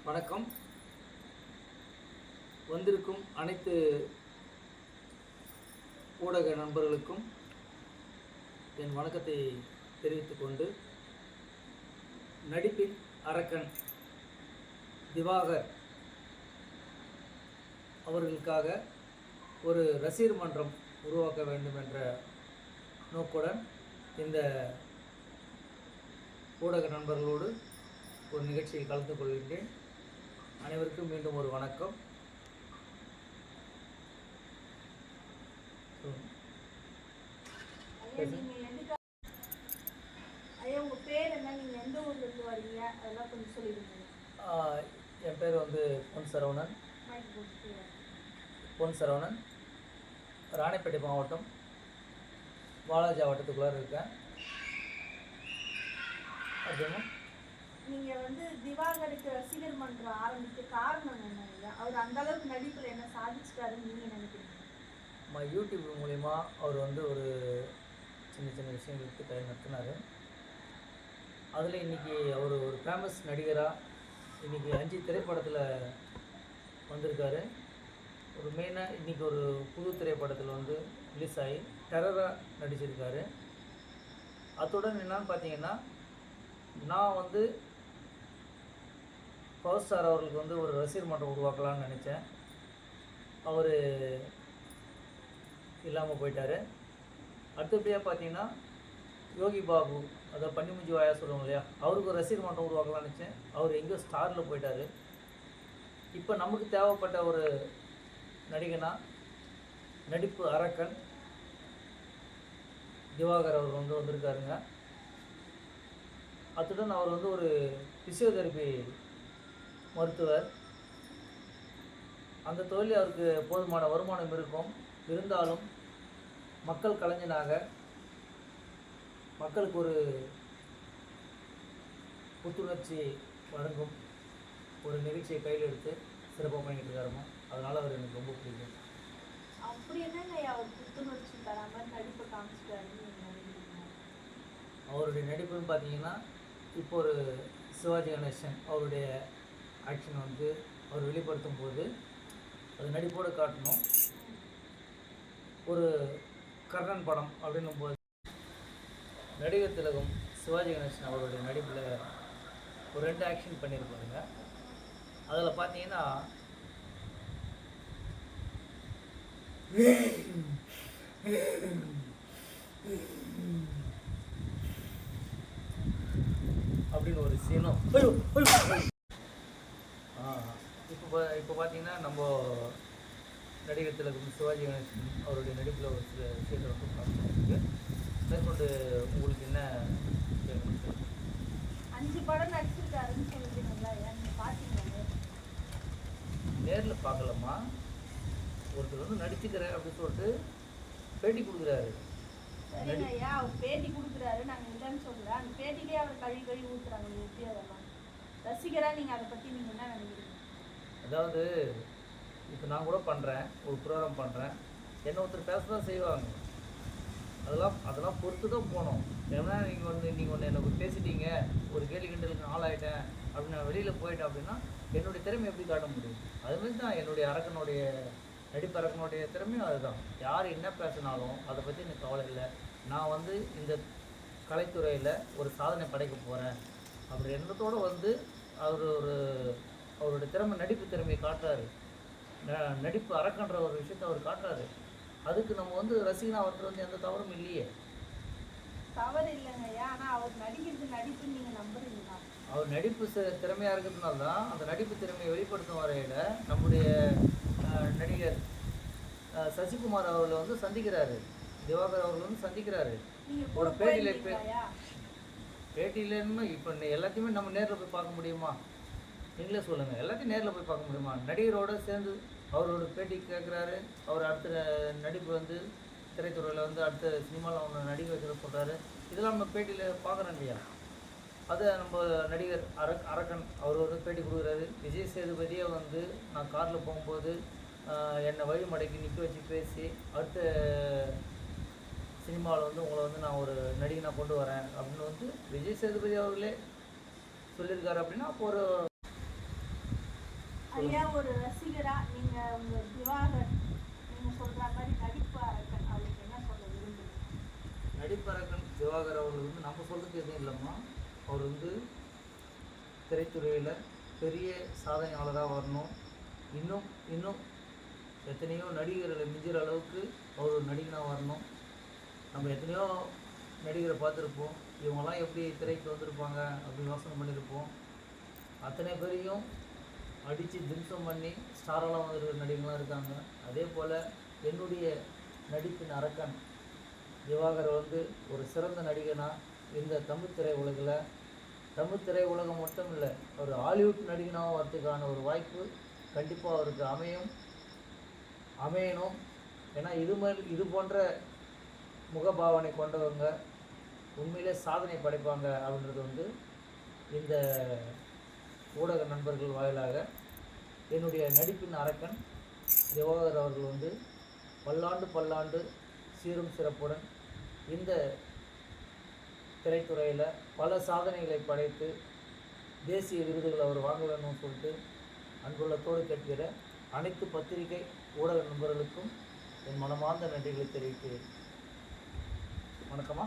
வணக்கம். வந்திருக்கும் அனைத்து ஊடக நண்பர்களுக்கும் என் வணக்கத்தை தெரிவித்துக் கொண்டு, நடிப்பின் அரக்கன் திவாகர் அவர்களுக்காக ஒரு ரசிகர் மன்றம் உருவாக்க வேண்டும் என்ற நோக்குடன் இந்த ஊடக நண்பர்களோடு ஒரு நிகழ்ச்சியில் கலந்து கொள்கின்றேன். அனைவருக்கும் மீண்டும் ஒரு வணக்கம். என் பேர் வந்து பொன் சரவணன். ராணிப்பேட்டை மாவட்டம் வாலாஜா வட்டத்துக்குள்ளார இருக்கேன். அப்படின்னா நீங்கள் வந்து திவாகருக்கு ரசிகர் மன்றம் ஆரம்பிக்க காரணம் என்ன? அவர் அந்த அளவுக்கு நடிப்பில் என்ன சாதிச்சிட்டாருன்னு நீங்கள் நினைக்கிறீங்க? யூடியூப் மூலிமா அவர் வந்து ஒரு சின்ன சின்ன விஷயங்களுக்கு நடத்தினார். அதில் இன்றைக்கி அவர் ஒரு ஃபேமஸ் நடிகராக இன்றைக்கி 5 திரைப்படத்தில் வந்திருக்காரு. ஒரு மெயினாக இன்றைக்கி ஒரு புது திரைப்படத்தில் வந்து ரிலீஸ் ஆகி டெரராக நடிச்சிருக்காரு. அத்துடன் என்னன்னு பார்த்தீங்கன்னா, நான் வந்து பவர் ஸ்டார் அவர்களுக்கு வந்து ஒரு ரசிகர் மன்றம் உருவாக்கலான்னு நினச்சேன். அவர் இல்லாமல் போயிட்டார். அடுத்தபடியாக பார்த்தீங்கன்னா, யோகி பாபு, அதாவது பன்னிமுஞ்சி வாயா சொல்லுவாங்க இல்லையா, அவருக்கு ஒரு ரசிகர் மன்றம் உருவாக்கலாம்னு நினச்சேன். அவர் எங்கேயோ ஸ்டாரில் போயிட்டார். இப்போ நமக்கு தேவைப்பட்ட ஒரு நடிகனா, நடிப்பு அரக்கன் திவாகர் அவர் வந்து வந்திருக்காருங்க. அத்துடன் அவர் வந்து ஒரு பிசியோதெரபி மருத்துவர். அந்த தொழில் அவருக்கு போதுமான வருமானம் இருக்கும். இருந்தாலும் மக்கள் கலைஞனாக மக்களுக்கு ஒரு புத்துணர்ச்சி வழங்கும் ஒரு நிகழ்ச்சியை கையில் எடுத்து சிறப்பாக பண்ணிக்கிட்டு இருக்காருமா. அதனால் அவர் எனக்கு ரொம்ப பிடிக்கும். அப்படி என்னங்க அவர் புத்துணர்ச்சி தராமல் நடிப்பை காமிச்சிட்டாருன்னு அவருடைய நடிப்புன்னு பார்த்தீங்கன்னா, இப்போ ஒரு சிவாஜி கணேசன் அவருடைய ஆக்ஷன் வந்து அவர் வெளிப்படுத்தும் போது அது நடிப்போடு காட்டணும். ஒரு கர்ணன் படம் அப்படின்னும் போது நடிகர் திலகம் சிவாஜி கணேசன் அவருடைய நடிப்பில் ஒரு 2 ஆக்ஷன் பண்ணியிருப்பாருங்க. அதில் பார்த்தீங்கன்னா, அப்படின்னு ஒரு சீனும் இப்போ பார்த்தீங்கன்னா, நம்ம நடிகர் திலகம் சிவாஜி கணேசன் அவருடைய நடிப்பில் ஒரு சில விஷயத்தை வந்து பார்த்துருக்கு. மேற்கொண்டு உங்களுக்கு என்ன வேணும்? 5 படம் நடிச்சிருக்காருன்னு சொல்லிட்டீங்களா? நீங்கள் பார்த்தீங்களா? நேரில் பார்க்கலாமா? ஒருத்தர் வந்து நடிச்சுக்கிறேன் அப்படின்னு சொல்லிட்டு பேட்டி கொடுக்குறாரு. சரிங்க ஐயா, அவர் பேட்டி கொடுக்குறாரு, நாங்கள் இல்லைன்னு சொல்கிறேன். அந்த பேட்டிலே அவர் கழுவி ஊற்றுறாங்க. எப்படி அதெல்லாம் ரசிகராக நீங்கள் அதை பற்றி நீங்கள் என்ன நினைக்கிறீங்க? அதாவது இப்போ நான் கூட பண்ணுறேன், ஒரு ப்ரோக்ராம் பண்ணுறேன், என்ன ஒருத்தர் பேச தான் செய்வாங்க. அதெல்லாம் பொறுத்து தான் போகணும். ஏன்னா நீங்கள் ஒன்று எனக்கு பேசிட்டீங்க, ஒரு கேள்வி கிண்டலுக்கு ஆளாயிட்டேன் அப்படின்னு நான் வெளியில் போயிட்டேன் அப்படின்னா என்னுடைய திறமை எப்படி காட்ட முடியும்? அதுமாதிரி தான் என்னுடைய அரக்கனுடைய நடிப்பரக்கனுடைய திறமையும் அதுதான். யார் என்ன பேசினாலும் அதை பற்றி எனக்கு கவலை இல்லை. நான் வந்து இந்த கலைத்துறையில் ஒரு சாதனை படைக்க போகிறேன் அப்படி எண்ணத்தோடு வந்து அவருடைய நடிப்பு திறமையை காட்டுறாரு. நடிப்பு அரக்கன்ற ஒரு விஷயத்தை அவர் காட்டுறாரு. அதுக்கு நம்ம வந்து ரசிகனா அவருக்கு வந்து எந்த தவறும் இல்லையே. தவறு இல்லைங்க ஐயா, ஆனால் அவர் நடிக்கிறது நடிப்பு நீங்கள் நம்புறீங்களா? அவர் நடிப்பு திறமையாக இருக்கிறதுனால தான் அந்த நடிப்பு திறமையை வெளிப்படுத்தும் வரையில் நம்முடைய நடிகர் சசிகுமார் அவர்களை வந்து சந்திக்கிறாரு, திவாகர் அவர்கள் வந்து சந்திக்கிறாரு. ஒரு பேட்டியிலன்னு இப்போ எல்லாத்தையுமே நம்ம நேரில் போய் பார்க்க முடியுமா? நீங்களே சொல்லுங்கள். எல்லாத்தையும் நேரில் போய் பார்க்க முடியுமா? நடிகரோடு சேர்ந்து அவரோட பேட்டி கேட்குறாரு. அவர் அடுத்த நடிப்பு வந்து திரைத்துறையில் வந்து அடுத்த சினிமாவில் அவங்க நடிக்க வைக்கிற சொல்கிறாரு. இதெல்லாம் நம்ம பேட்டியில் பார்க்குறோம் இல்லையா? அதை நம்ம நடிகர் அரக்கன் அவர் வந்து பேட்டி கொடுக்குறாரு. விஜய் சேதுபதியை வந்து நான் காரில் போகும்போது என்னை வழிமடைக்கு நிற்க வச்சு பேசி அடுத்த சினிமாவில் வந்து உங்களை வந்து நான் ஒரு நடிகனாக கொண்டு வரேன் அப்படின்னு வந்து விஜய் சேதுபதி அவர்களே சொல்லியிருக்காரு அப்படின்னா அப்போ ஒரு ஐயா ஒரு ரசிகரா நீங்க உங்க திவாகர் நீங்க சொல்ற மாதிரி நடிப்பு அரக்கன் அவருக்கு என்ன சொல்ல விரும்புறீங்க? நடிப்பரக்கன் திவாகர் அவர்கள் வந்து நம்ம சொல்றதுக்கு எதுவும் இல்லைம்மா. அவர் வந்து திரைத்துறையில் பெரிய சாதனையாளராக வரணும். இன்னும் இன்னும் எத்தனையோ நடிகர்களை மிஞ்சுற அளவுக்கு அவர் ஒரு நடிகனாக வரணும். நம்ம எத்தனையோ நடிகரை பார்த்துருப்போம், இவங்கெல்லாம் எப்படி திரைக்கு வந்திருப்பாங்க அப்படின்னு யோசனை பண்ணியிருப்போம். அத்தனை பேரையும் அடித்து திம்சம் பண்ணி ஸ்டாரெல்லாம் வந்துருக்கிற நடிகர்கள்லாம் இருக்காங்க. அதே போல் என்னுடைய நடிப்பின் அரக்கன் திவாகர் வந்து ஒரு சிறந்த நடிகனாக இந்த தமிழ் திரையுலகில், தமிழ் திரையுலகம் மட்டும் இல்லை, ஒரு ஹாலிவுட் நடிகனாக வரதுக்கான ஒரு வாய்ப்பு கண்டிப்பாக அவருக்கு அமையணும். ஏன்னா இது போன்ற முகபாவனை கொண்டவங்க உண்மையிலே சாதனை படைப்பாங்க அப்படின்றது வந்து இந்த ஊடக நண்பர்கள் வாயிலாக என்னுடைய நடிப்பின் அரக்கன் திவாகர் அவர்கள் வந்து பல்லாண்டு சீரும் சிறப்புடன் இந்த திரைத்துறையில் பல சாதனைகளை படைத்து தேசிய விருதுகளை அவர் வாங்க வேணும்னு சொல்லிட்டு அன்புள்ளத்தோடு கேட்கிற அனைத்து பத்திரிகை ஊடக நண்பர்களுக்கும் என் மனமார்ந்த நன்றிகளை தெரிவிக்கிறேன். வணக்கம்மா.